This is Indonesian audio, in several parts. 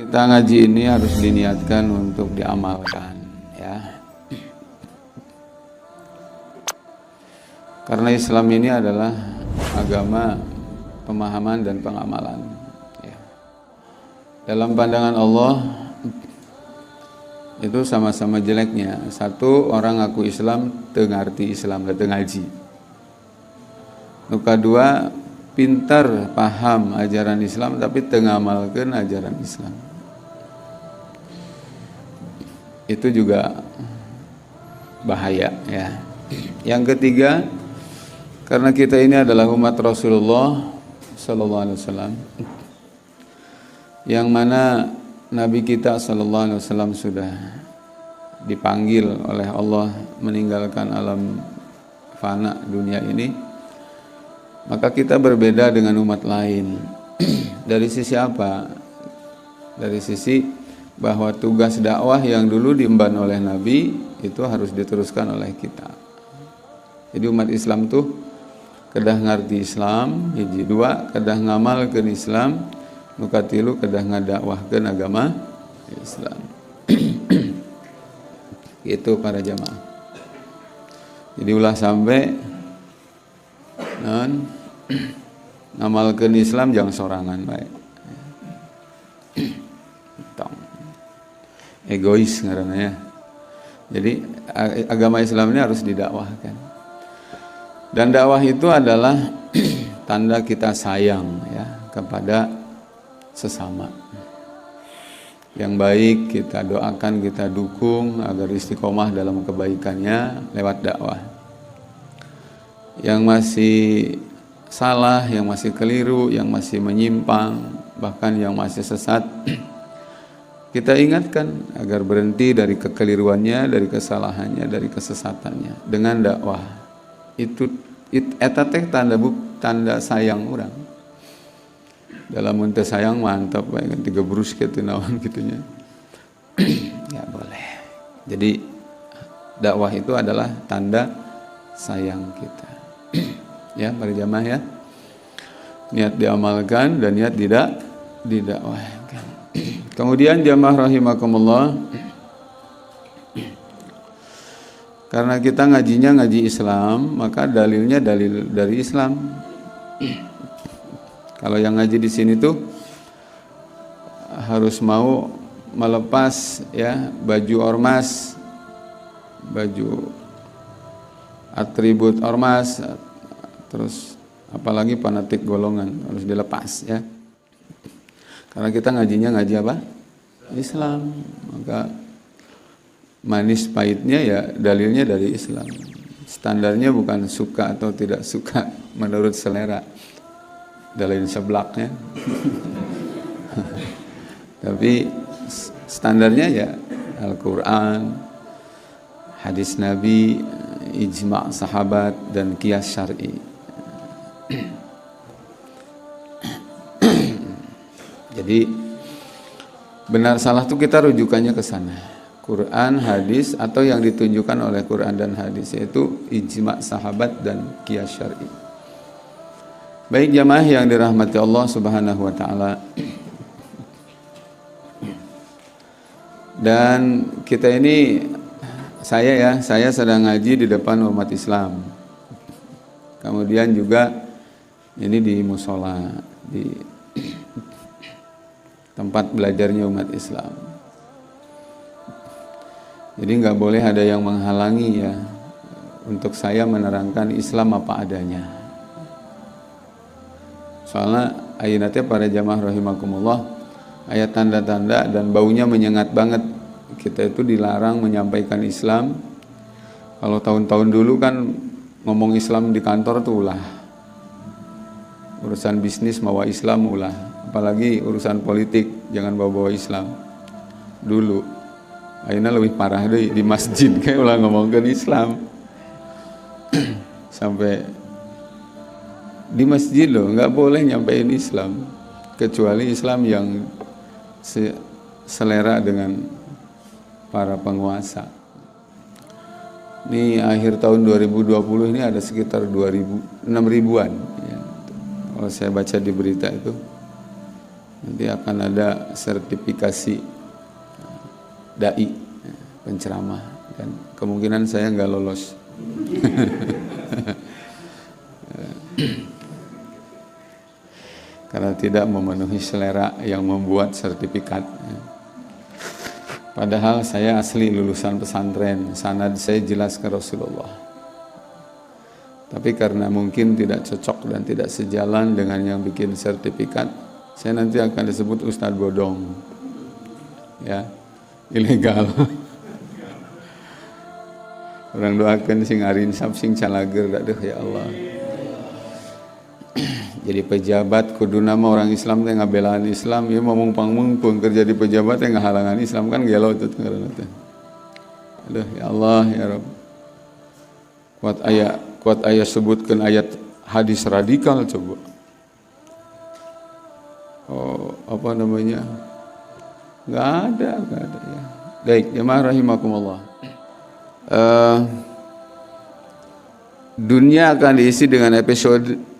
Kita ngaji ini harus diniatkan untuk diamalkan, ya. Karena Islam ini adalah agama pemahaman dan pengamalan, ya. Dalam pandangan Allah itu sama-sama jeleknya. Satu, orang ngaku Islam teu ngarti Islam, teu ngaji. Nu kadua, pintar paham ajaran Islam tapi teu ngamalkeun ajaran Islam. Itu juga bahaya, ya. Yang ketiga, karena kita ini adalah umat Rasulullah sallallahu alaihi wasallam, yang mana Nabi kita sallallahu alaihi wasallam sudah dipanggil oleh Allah meninggalkan alam fana dunia ini, maka kita berbeda dengan umat lain. Dari sisi apa? Dari sisi bahwa tugas dakwah yang dulu diemban oleh Nabi itu harus diteruskan oleh kita. Jadi umat Islam tuh kedah ngarti Islam, hiji dua kedah ngamalkeun Islam, nu katilu kedah ngadakwahkeun agama Islam. Itu para jamaah. Jadi ulah sampai ngamalkeun Islam jangan sorangan bae. Egois ngaranna, ya. Jadi agama Islam ini harus didakwahkan. Dan dakwah itu adalah tanda kita sayang, ya, kepada sesama. Yang baik kita doakan, kita dukung agar istiqomah dalam kebaikannya lewat dakwah. Yang masih salah, yang masih keliru, yang masih menyimpang, bahkan yang masih sesat, kita ingatkan agar berhenti dari kekeliruannya, dari kesalahannya, dari kesesatannya dengan dakwah. Itu eta teh tanda sayang orang. Dalam mun teu sayang mantap bae tiga brus kitu naon kitunya. Ya boleh. Jadi dakwah itu adalah tanda sayang kita. Ya, para jamaah, ya. Niat diamalkan dan niat tidak didakwahkan. Kemudian jamaah rahimakumullah, karena kita ngajinya ngaji Islam, maka dalilnya dalil dari Islam. Kalau yang ngaji di sini tuh harus mau melepas, ya, baju ormas, baju atribut ormas, terus apalagi fanatik golongan harus dilepas, ya. Karena kita ngajinya ngaji apa? Islam. Maka manis pahitnya ya dalilnya dari Islam. Standarnya bukan suka atau tidak suka menurut selera. Dalil seblaknya. Tapi standarnya ya Al-Quran, hadis Nabi, ijma' sahabat, dan qiyas syar'i. Jadi benar salah itu kita rujukannya ke sana, Quran, hadis, atau yang ditunjukkan oleh Quran dan hadis, yaitu ijma' sahabat dan qiyas syar'i. Baik jamaah yang dirahmati Allah Subhanahu wa taala. Dan kita ini, saya sedang ngaji di depan umat Islam. Kemudian juga ini di musola, di tempat belajarnya umat Islam. Jadi nggak boleh ada yang menghalangi, ya, untuk saya menerangkan Islam apa adanya. Soalnya ayatnya para jamaah rahimakumullah, ayat tanda-tanda dan baunya menyengat banget. Kita itu dilarang menyampaikan Islam. Kalau tahun-tahun dulu kan ngomong Islam di kantor tuh ulah. Urusan bisnis mawa Islam ulah. Apalagi urusan politik jangan bawa-bawa Islam. Dulu ayeuna lebih parah deh di masjid kayak ulah ngomongkeun Islam. Sampai di masjid loh nggak boleh nyampein Islam kecuali Islam yang selera dengan para penguasa. Ini akhir tahun 2020 ini ada sekitar 6.000-an, ya. Kalau saya baca di berita itu Nanti akan ada sertifikasi dai, penceramah, dan kemungkinan saya nggak lolos. Karena tidak memenuhi selera yang membuat sertifikat. Padahal saya asli lulusan pesantren, sanad saya jelas ke Rasulullah. Tapi karena mungkin tidak cocok dan tidak sejalan dengan yang bikin sertifikat, saya nanti akan disebut Ustadz Bodong. Ya, ilegal. Orang doakan sing arinsap sing calager, aduh ya Allah. Jadi pejabat kudu nama orang Islam teh ngabelaan Islam, ya ngomong pangmungpung kerja di pejabat teh ngahalangan Islam, kan gelo itu ngaranna teh. Aduh ya Allah ya Rabb. Kuat ayat sebutkan ayat hadis radikal coba. Oh, apa namanya? Enggak ada ya. Baik, jemaah rahimakumullah. Dunia akan diisi dengan episode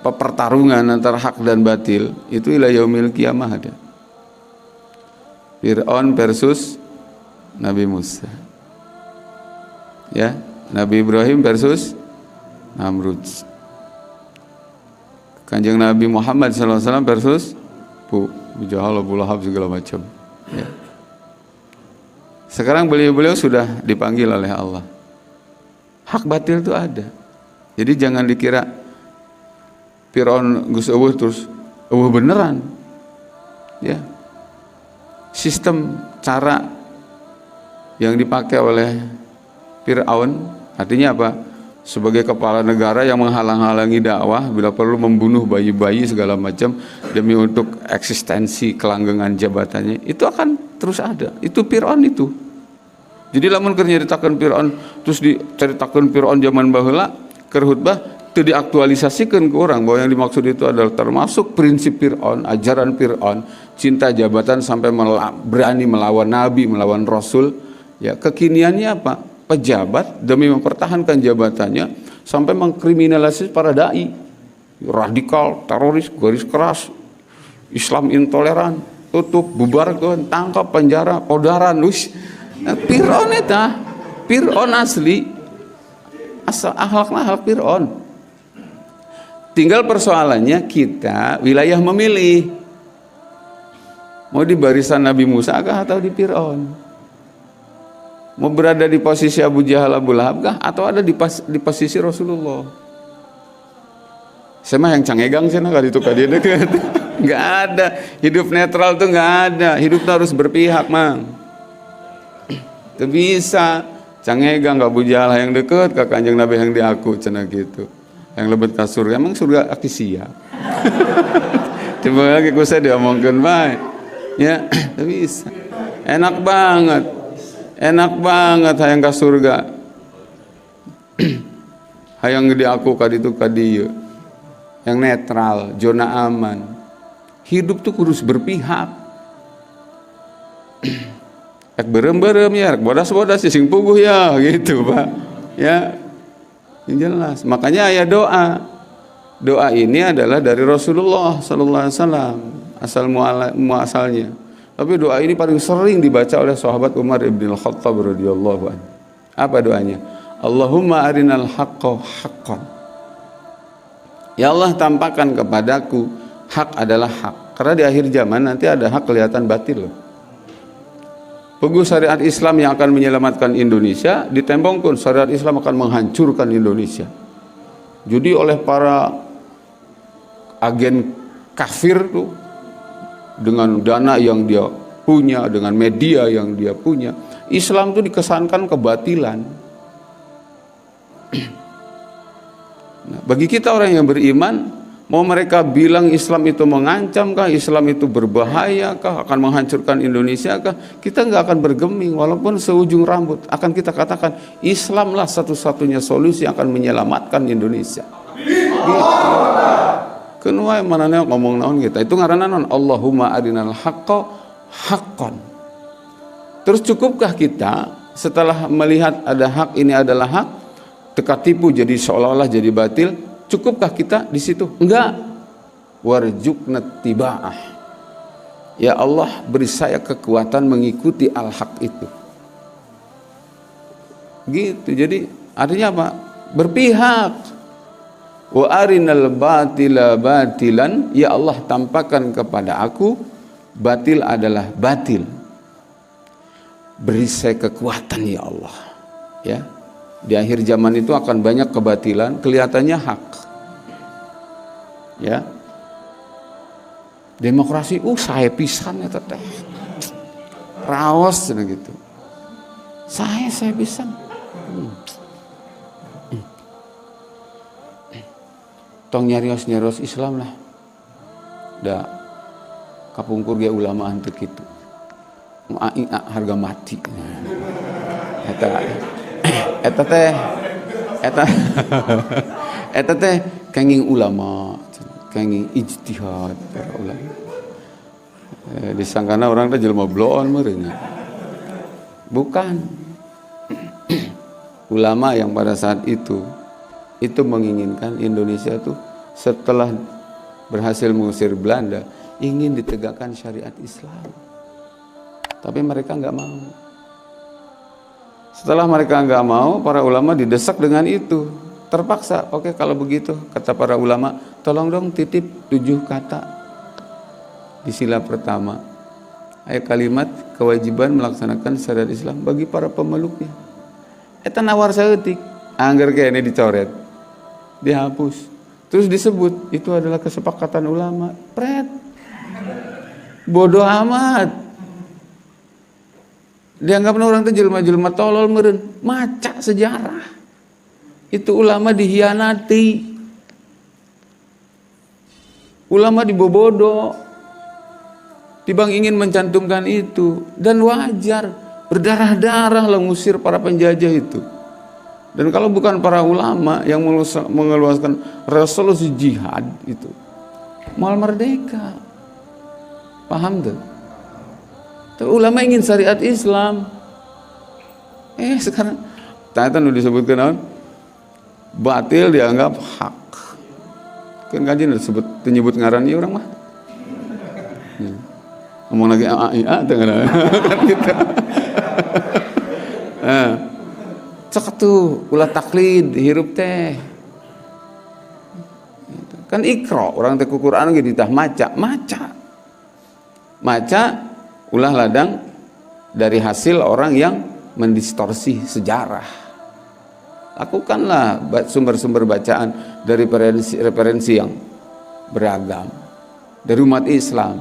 pertarungan antara hak dan batil, itu ila yaumil kiamah ada. Fir'aun versus Nabi Musa, ya, Nabi Ibrahim versus Namrud, Kanjeng Nabi Muhammad SAW versus Abu Jahal, Abu Lahab, segala macam, ya. Sekarang beliau-beliau sudah dipanggil oleh Allah. Hak batil itu ada. Jadi jangan dikira Fir'aun gus eueuh terus eueuh beneran. Ya. Sistem cara yang dipakai oleh Fir'aun artinya apa? Sebagai kepala negara yang menghalang-halangi dakwah, bila perlu membunuh bayi-bayi segala macam demi untuk eksistensi kelanggengan jabatannya, itu akan terus ada. Itu Fir'aun itu. Jadi lamun keur nyaritakeun Fir'aun terus diceritakeun Fir'aun zaman baheula keur khutbah itu diaktualisasikan ke orang bahwa yang dimaksud itu adalah termasuk prinsip Fir'aun, ajaran Fir'aun, cinta jabatan sampai berani melawan Nabi, melawan Rasul. Ya, kekiniannya apa? Pejabat demi mempertahankan jabatannya sampai mengkriminalisasi para dai, radikal, teroris, garis keras, Islam intoleran, tutup, bubarkan, tangkap, penjara, kodaran, Fir'aun itu, Fir'aun asli, asal akhlaknya akhlak Fir'aun. Tinggal persoalannya kita wilayah memilih. Mau di barisan Nabi Musa kah atau di Fir'aun? Mau berada di posisi Abu Jahal, Abu Lahab kah atau ada di posisi Rasulullah? Saya mah yang cangegang sih kali itu kali dekat. Enggak ada. Hidup netral tuh enggak ada. Hidup harus berpihak, Mang. Itu bisa. Cangegang Abu Jahal yang dekat, ke Kanjeng Nabi yang diaku cenah gitu. Yang lebet ke surga, emang surga aki siap. Coba lagi saya diomongkan baik, ya, bisa. Enak banget hayang ke surga. Hayang diaku kaditu kadieu, yang netral, zona aman. Hidup tuh harus berpihak. Ek berem-berem ya, bodas-bodas sing puguh ya, gitu Pak, ya. Yang jelas, makanya ayat doa ini adalah dari Rasulullah Sallallahu Alaihi Wasallam, asal muasalnya. Tapi doa ini paling sering dibaca oleh sahabat Umar ibn Khattab radhiyallahu anhu. Apa doanya? Allahumma arinal haqqa haqqan. Ya Allah, tampakkan kepadaku hak adalah hak. Karena di akhir zaman nanti ada hak kelihatan batil loh. Peguh syariat Islam yang akan menyelamatkan Indonesia, ditembongkan syariat Islam akan menghancurkan Indonesia. Jadi oleh para agen kafir tuh, dengan dana yang dia punya, dengan media yang dia punya, Islam tuh dikesankan kebatilan. Nah, bagi kita orang yang beriman, mau mereka bilang Islam itu mengancam kah, Islam itu berbahaya kah, akan menghancurkan Indonesia kah, kita nggak akan bergeming walaupun seujung rambut. Akan kita katakan Islamlah satu-satunya solusi yang akan menyelamatkan Indonesia. Gitu. Kenapa mananya ngomong naon kita? Itu ngaranna naon? Allahumma arinal haqqa haqqan. Terus cukupkah kita setelah melihat ada hak, ini adalah hak, teka tipu jadi seolah-olah jadi batil? Cukupkah kita di situ? Enggak. Warjukna tibaah. Ya Allah, beri saya kekuatan mengikuti al-haq itu. Gitu. Jadi artinya apa? Berpihak. Wa arinal batila batilan, ya Allah tampakkan kepada aku batil adalah batil. Beri saya kekuatan ya Allah. Ya. Di akhir zaman itu akan banyak kebatilan, kelihatannya hak. Ya. Demokrasi saya pisan ya teteh. Raos gitu. Saya pisan. Tong nyarios Islam lah. Da kapungkur ge ulama henteu kitu. Harga mati. Eta teh kenging ulama, kenging ijtihad para ulama. Disangkana orang teh jelema bloon meureun. Bukan. Ulama yang pada saat itu menginginkan Indonesia tuh setelah berhasil mengusir Belanda ingin ditegakkan syariat Islam, tapi mereka nggak mau. Setelah mereka nggak mau, para ulama didesak dengan itu, terpaksa. Oke, kalau begitu kata para ulama, tolong dong titip 7 kata di sila pertama, ayat kalimat kewajiban melaksanakan syariat Islam bagi para pemeluknya. Eta nawar saeutik, angger kene dicoret, dihapus, terus disebut itu adalah kesepakatan ulama. Pret, bodoh amat. Dianggapnya orang itu jelma-jelma tolol meureun, maca sejarah. Itu ulama dihianati, ulama dibobodo, tibang ingin mencantumkan itu, dan wajar berdarah-darah lah ngusir para penjajah itu. Dan kalau bukan para ulama yang mengeluarkan resolusi jihad itu, mal merdeka. Paham tuh? Tapi ulama ingin syariat Islam. Sekarang ternyata nu disebutkan naon? Batil dianggap hak. Kan kaji disebut menyebut ngaran ieu urang mah. Ngomong lagi tengah kan gitu. Cek tuh ulah taklid hirup teh. Kan ikra orang teh ku Quran ge ditah maca ulah ladang dari hasil orang yang mendistorsi sejarah. Lakukanlah sumber-sumber bacaan dari referensi yang beragam dari umat Islam.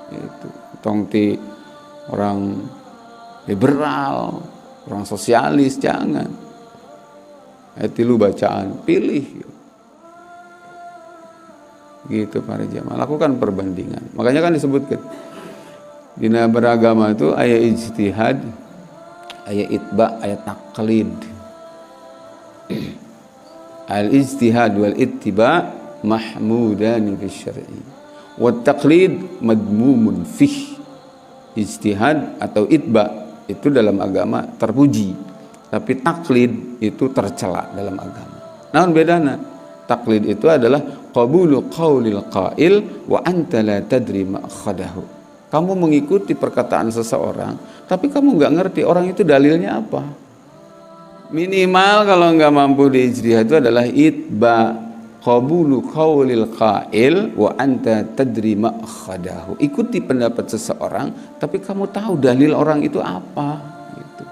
Itu tongti orang liberal, orang sosialis, jangan. Etilu bacaan, pilih. Gitu para jamaah, lakukan perbandingan. Makanya kan disebutkan dina beragama itu aya ijtihad, aya itba, aya taqlid. Al ijtihad wal ittiba mahmudan fi syar'i. Wa taqlid madmumun fih. Ijtihad atau itba itu dalam agama terpuji, tapi taklid itu tercela dalam agama. Namun bedana, taklid itu adalah qabulu qaulil qail wa anta la tadri ma akhadahu. Kamu mengikuti perkataan seseorang, tapi kamu nggak ngerti orang itu dalilnya apa. Minimal kalau nggak mampu diijtihad itu adalah itba, qabulu qaulil qail wa anta tadri ma akhadahu. Ikuti pendapat seseorang, tapi kamu tahu dalil orang itu apa. Gitu.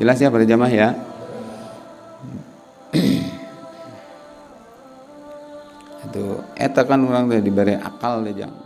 Jelas ya para jamaah ya. Itu eta kan orang teh diberi akal deh jangan.